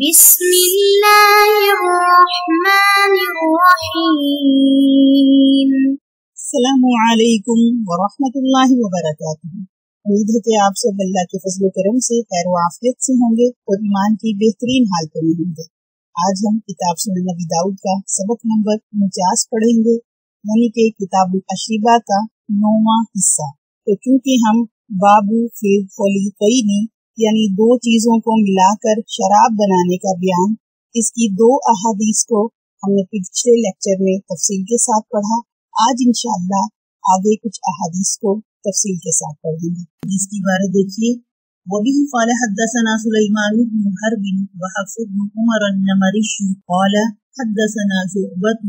بسم اللہ الرحمن الرحیم۔ السلام علیکم ورحمۃ اللہ وبرکاتہ۔ امید ہے کہ آپ سب اللہ کے فضل و کرم سے خیر و عافیت سے ہوں گے اور ایمان کی بہترین حالتوں میں ہوں گے۔ آج ہم کتاب سنن نبی داؤد کا سبق نمبر 49 پڑھیں گے، یعنی کہ کتاب الاشربہ کا 9واں حصہ۔ تو چونکہ ہم بابو فی الخلیقین یعنی دو چیزوں کو ملا کر شراب بنانے کا بیان، اس کی 2 احادیث کو ہم نے پچھلے لیکچر میں تفصیل کے ساتھ پڑھا۔ آج انشاءاللہ آگے کچھ احادیث کو تفصیل کے ساتھ پڑھیں گے۔ اس کی بارے دیکھیے، وَبِهِ قَالَ حَدَّثَنَا سُلَيْمَانُ بْنُ حَرْبٍ وَحَفْصُ بْنُ عُمَرَ النَّمَرِيُّ قَالَ حَدَّثَنَا شُعْبَةُ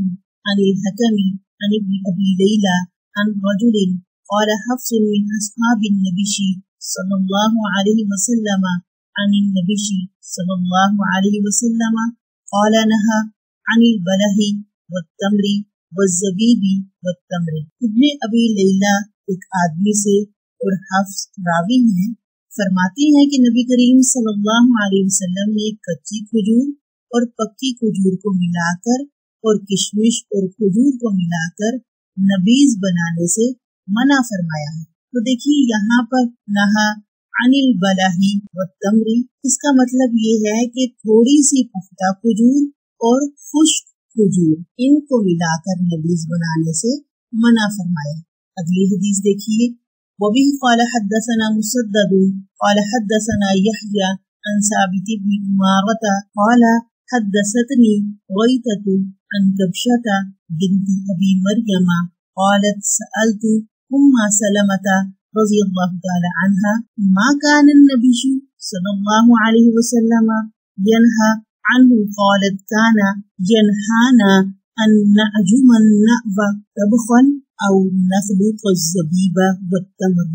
عَنِ الْحَكَمِ عَنِ ابْنِ أَبِي لَيْلَى عَنْ رَجُلٍ قَالَ حَفْصٌ مِنْ أَصْحَابِ النَّبِيِّ صلی اللہ علیہ وسلم عن النبی صلی اللہ علیہ وسلم قال نہا عن البلح والتمر والزبیب والتمر۔ ابن ابی لیلہ ایک آدمی سے اور حفص راوی ہیں، فرماتی ہیں کہ نبی کریم صلی اللہ علیہ وسلم نے کچی کھجور اور پکی کھجور کو ملا کر اور کشمش اور کھجور کو ملا کر نبیذ بنانے سے منع فرمایا ہے۔ تو دیکھیے یہاں پر نہا عن البلح والتمر، اس کا مطلب یہ ہے کہ تھوڑی سی پختہ کھجور اور خشک کھجور ان کو ملا کر نبیذ بنانے سے منع فرمایا۔ اگلی حدیث دیکھیے، وَبِهِ قَالَ حَدَّثَنَا مُسَدَّدٌ قَالَ حَدَّثَنَا يَحْيَى عَنْ ثَابِتِ بْنِ عُمَارَةَ قَالَ حَدَّثَتْنِي غَيْثَةُ عَنْ كَبْشَةَ بِنْتِ أَبِي مَرْيَمَ قَالَتْ سَأَلْتُ أم سلمة رضی اللہ تعالی عنہ ما كان النبي صلی اللہ علیہ وسلم ينهى عنه قالت كان ينهانا أن نعجم النأب طبخا أو نخلق الزبيب والتمر۔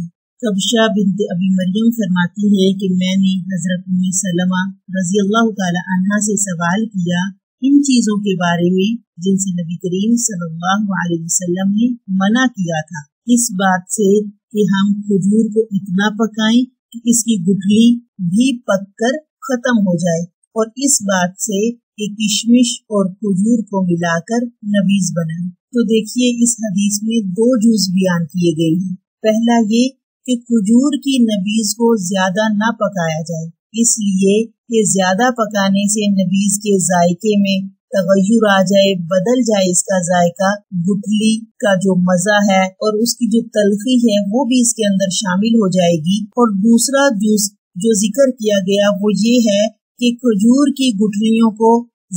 کبشہ بنت ابی مریم فرماتی ہے کہ میں نے حضرت ام سلمہ رضی اللہ تعالی عنہ سے سوال کیا ان چیزوں کے بارے میں جن سے نبی کریم صلی اللہ علیہ وسلم نے منع کیا تھا، اس بات سے کہ ہم کھجور کو اتنا پکائیں کہ اس کی گٹھلی بھی پک کر ختم ہو جائے، اور اس بات سے کہ کشمش اور کھجور کو ملا کر نبیذ بنائیں۔ تو دیکھیے اس حدیث میں 2 جز بیان کیے گئے ہیں۔ پہلا یہ کہ کھجور کی نبیذ کو زیادہ نہ پکایا جائے، اس لیے کہ زیادہ پکانے سے نبیذ کے ذائقے میں تغیر آ جائے، بدل جائے اس کا ذائقہ، گٹھلی کا جو مزہ ہے اور اس کی جو تلخی ہے وہ بھی اس کے اندر شامل ہو جائے گی۔ اور دوسرا جز جو ذکر کیا گیا وہ یہ ہے کہ کھجور کی گٹھلیوں کو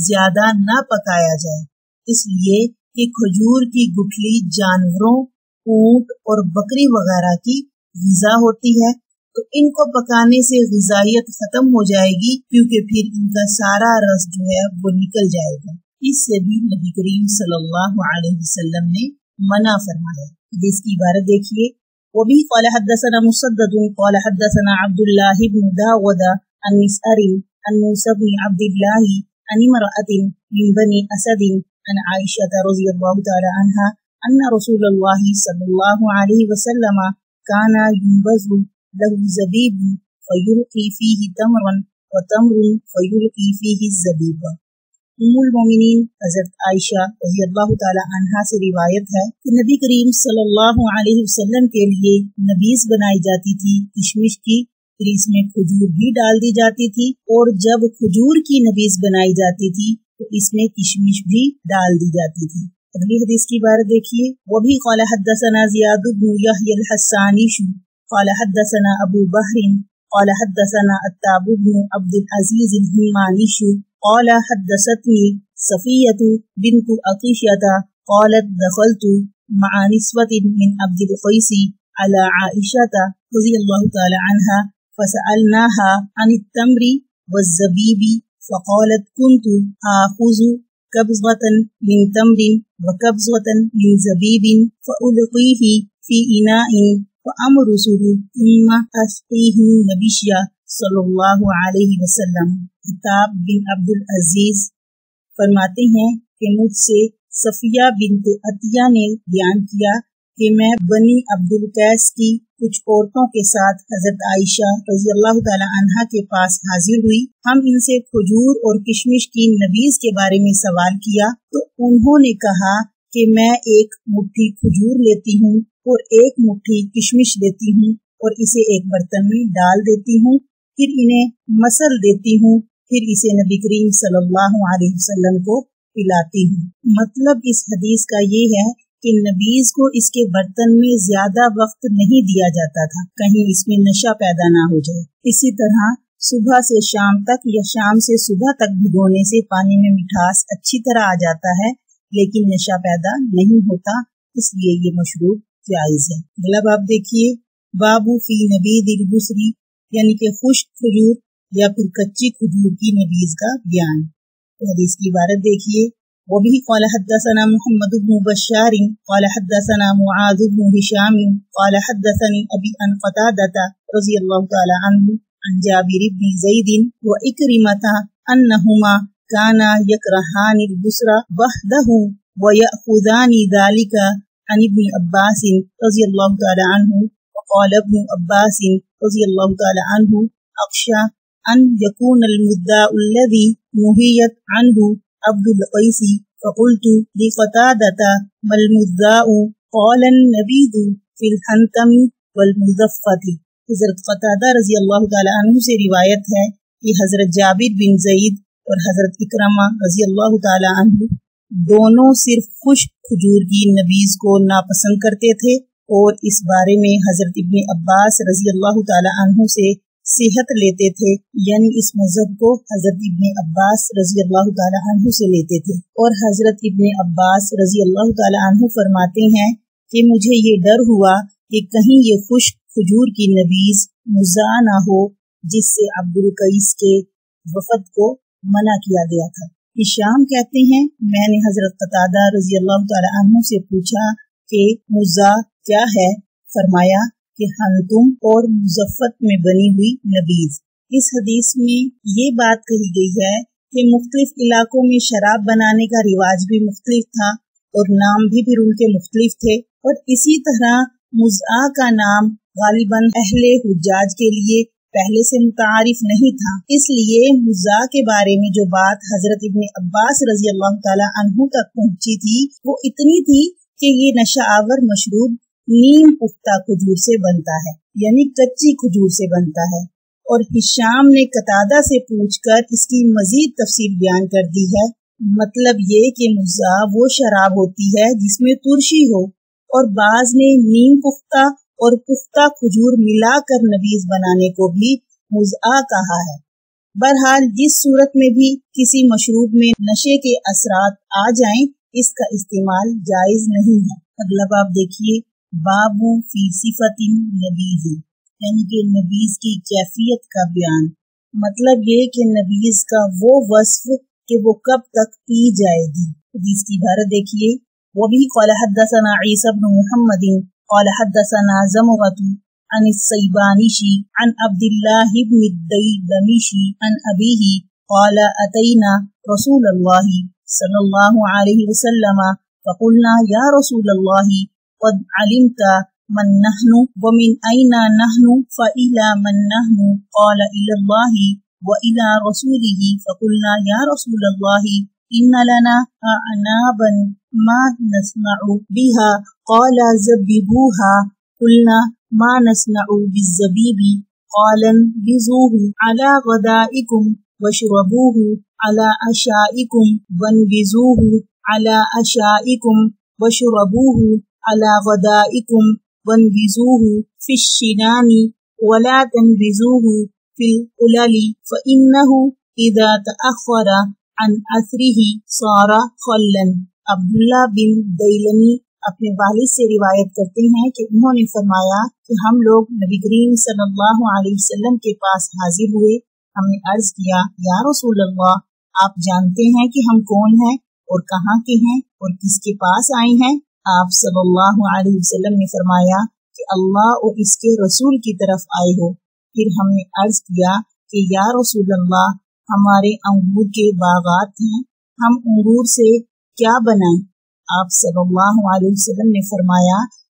زیادہ نہ پکایا جائے، اس لیے کہ کھجور کی گٹھلی جانوروں، اونٹ اور بکری وغیرہ کی غذا ہوتی ہے، تو ان کو پکانے سے غذائیت ختم ہو جائے گی، کیونکہ پھر ان کا سارا رس جو ہے وہ نکل جائے گا۔ اس سے بھی نبی کریم صلی اللہ علیہ وسلم نے منع فرمایا۔ اس کی عبارت دیکھیے، وَبِهِ قَالَ حَدَّثَنَا مُسَدَّدٌ قَالَ حَدَّثَنَا عَبْدُ اللَّهِ بْنُ دَاوُدَ عَنْ مِسْعَرٍ عَنْ مُوسَى بْنِ عَبْدِ اللَّهِ عَنِ امْرَأَةٍ مِنْ بَنِي أَسَدٍ عَنْ عَائِشَةَ رَضِيَ اللَّهُ تَعَالَى عَنْهَا أَنَّ رَسُولَ اللَّهِ صَلَّى اللَّهُ عَلَيْهِ وَسَلَّمَ كَانَ يُنبَذُ له زبیب فیلقی فیہ تمرا وتمر فیلقی فیہ الزبیب۔ ام المومنین حضرت عائشہ رضی اللہ تعالی عنہا سے روایت ہے کہ نبی کریم صلی اللہ علیہ وسلم کے لیے نبیذ بنائی جاتی تھی کشمش کی، پھر اس میں کھجور بھی ڈال دی جاتی تھی، اور جب کھجور کی نبیذ بنائی جاتی تھی تو اس میں کشمش بھی ڈال دی جاتی تھی۔ اگلی حدیث کی عبارت دیکھیے، وَبِهِ قَالَ حَدَّثَنَا زِيَادُ بْنُ يَحْيَى الْحَسَّانِيُّ قال حدثنا ابو بحر قال حدثنا عتاب بن عبد العزيز الهماني قال حدثتني صفية بنت عطيشة قالت دخلت مع نسوة من عبد القيس على عائشة رضي الله تعالى عنها فسألناها عن التمر والزبيب فقالت كنت آخذ كبزة من تمر وكبزة من زبيب فألقيه في إناء وَأَمْرُسُهُ ثُمَّ أَسْقِيهِ النَّبِيَّ صلی اللہ علیہ وسلم۔ عتاب بن عبد العزیز فرماتے ہیں کہ مجھ سے صفیہ بنت عطیہ نے بیان کیا کہ میں بنی عبدل قیس کی کچھ عورتوں کے ساتھ حضرت عائشہ رضی اللہ تعالی عنہا کے پاس حاضر ہوئی. ہم ان سے کھجور اور کشمش کی نبیذ کے بارے میں سوال کیا تو انہوں نے کہا کہ میں ایک مٹھی کھجور لیتی ہوں اور ایک مٹھی کشمش لیتی ہوں اور اسے ایک برتن میں ڈال دیتی ہوں، پھر انہیں مسل دیتی ہوں، پھر اسے نبی کریم صلی اللہ علیہ وسلم کو پلاتی ہوں. مطلب اس حدیث کا یہ ہے کہ نبیذ کو اس کے برتن میں زیادہ وقت نہیں دیا جاتا تھا، کہیں اس میں نشہ پیدا نہ ہو جائے. اسی طرح صبح سے شام تک یا شام سے صبح تک بھگونے سے پانی میں مٹھاس اچھی طرح آ جاتا ہے لیکن نشہ پیدا نہیں ہوتا، اس لیے یہ مشروب جائز ہے. اگلا باب دیکھیے، بابو فی نبیذ البصری، یعنی کہ خشک کھجور یا پھر کچی کھجور کی نبیذ کا بیان. حدیث کی عبارت دیکھیے، وبه قال حدثنا محمد بن بشار قال حدثنا معاذ بن هشام قال حدثني أبي عن قتادة رضي الله تعالى عنه عن جابر بن زيد وإكرمة أنهما كانا يكرهان البصر وحده ويأخذان ذلك عن ابن عباس رضي الله تعالى عنه. وقال ابن عباس رضي الله تعالى عنه أخشى أن يكون المدعى الذي نهيت عنه عبد القيس. فقلت لقتادة ما المدعى؟ قال النبيذ في الحنتم والمزفة. حضرت قتادہ رضی اللہ تعالی عنہ سے روایت ہے کہ حضرت جابر بن زید اور حضرت اکرمہ رضی اللہ تعالی عنہ دونوں صرف خشک کھجور کی نبیذ کو ناپسند کرتے تھے اور اس بارے میں حضرت ابن عباس رضی اللہ تعالی عنہ سے صحت لیتے تھے، یعنی اس مذہب کو حضرت ابن عباس رضی اللہ تعالی عنہ سے لیتے تھے. اور حضرت ابن عباس رضی اللہ تعالی عنہ فرماتے ہیں کہ مجھے یہ ڈر ہوا کہ کہیں یہ خشک کھجور کی نبیذ مزاح نہ ہو جس سے عبد القیس کے وفد کو منع کیا گیا تھا. ہشام کہتے ہیں میں نے حضرت قتادہ رضی اللہ تعالی عنہ سے پوچھا کہ مزاح کیا ہے؟ فرمایا کہ حنتم اور مزفت میں بنی ہوئی نبیذ. اس حدیث میں یہ بات کہی گئی ہے کہ مختلف علاقوں میں شراب بنانے کا رواج بھی مختلف تھا اور نام بھی پھر ان کے مختلف تھے، اور اسی طرح مزاح کا نام غالباً اہل حجاج کے لیے پہلے سے متعارف نہیں تھا. اس لیے مزاح کے بارے میں جو بات حضرت ابن عباس رضی اللہ تعالی عنہ تک پہنچی تھی وہ اتنی تھی کہ یہ نشہ آور مشروب نیم پختہ کھجور سے بنتا ہے، یعنی کچی کھجور سے بنتا ہے. اور ہشام نے قتادہ سے پوچھ کر اس کی مزید تفصیل بیان کر دی ہے. مطلب یہ کہ مزاح وہ شراب ہوتی ہے جس میں ترشی ہو، اور بعض نے نیم پختہ اور پختہ کھجور ملا کر نبیذ بنانے کو بھی مزاح کہا ہے. بہرحال جس صورت میں بھی کسی مشروب میں نشے کے اثرات آ جائیں اس کا استعمال جائز نہیں ہے. اگلا باب دیکھیے، بابو فی صفت نبیذ، یعنی کہ نبیذ کی کیفیت کا بیان. مطلب یہ کہ نبیذ کا وہ وصف کہ وہ کب تک پی جائے گی. حدیث کی عبارت دیکھیے، وبه قال حدثنا عیسی بن محمد قال حدثنا زمغة عن السیبانشی عن عبد الله بن الدیلمیشی عن ابیہ قال اتینا رسول اللہ صلی اللہ علیہ وسلم فقلنا یا رسول اللہ قد علمت من نحن ومن أين نحن فإلى من نحن قال إلى الله وإلى رسوله فقلنا يا رسول الله إن لنا أعنابا ما نسمع بها قال زببوها قلنا ما نسمع بالزبيب قال انبذوه على غدائكم واشربوه على عشائكم وانبذوه على عشائكم واشربوه على غدائكم وانبذوه في الشنان ولا تنبذوه في القلل فإنه إذا تأخر عن أثره صار خلا. عبداللہ بن دیلمی اپنے والد سے روایت کرتے ہیں کہ انہوں نے فرمایا کہ ہم لوگ نبی کریم صلی اللہ علیہ وسلم کے پاس حاضر ہوئے. ہم نے عرض کیا یا رسول اللہ، آپ جانتے ہیں کہ ہم کون ہیں اور کہاں کے ہیں اور کس کے پاس آئے ہیں؟ آپ صلی اللہ علیہ وسلم نے فرمایا کہ اللہ اور اس کے رسول کی طرف آئے ہو. پھر ہم نے عرض کیا کہ یا رسول اللہ، ہمارے انگور کے باغات ہیں، ہم انگور سے کیا بنائیں؟ آپ صلی اللہ علیہ وسلم نے فرمایا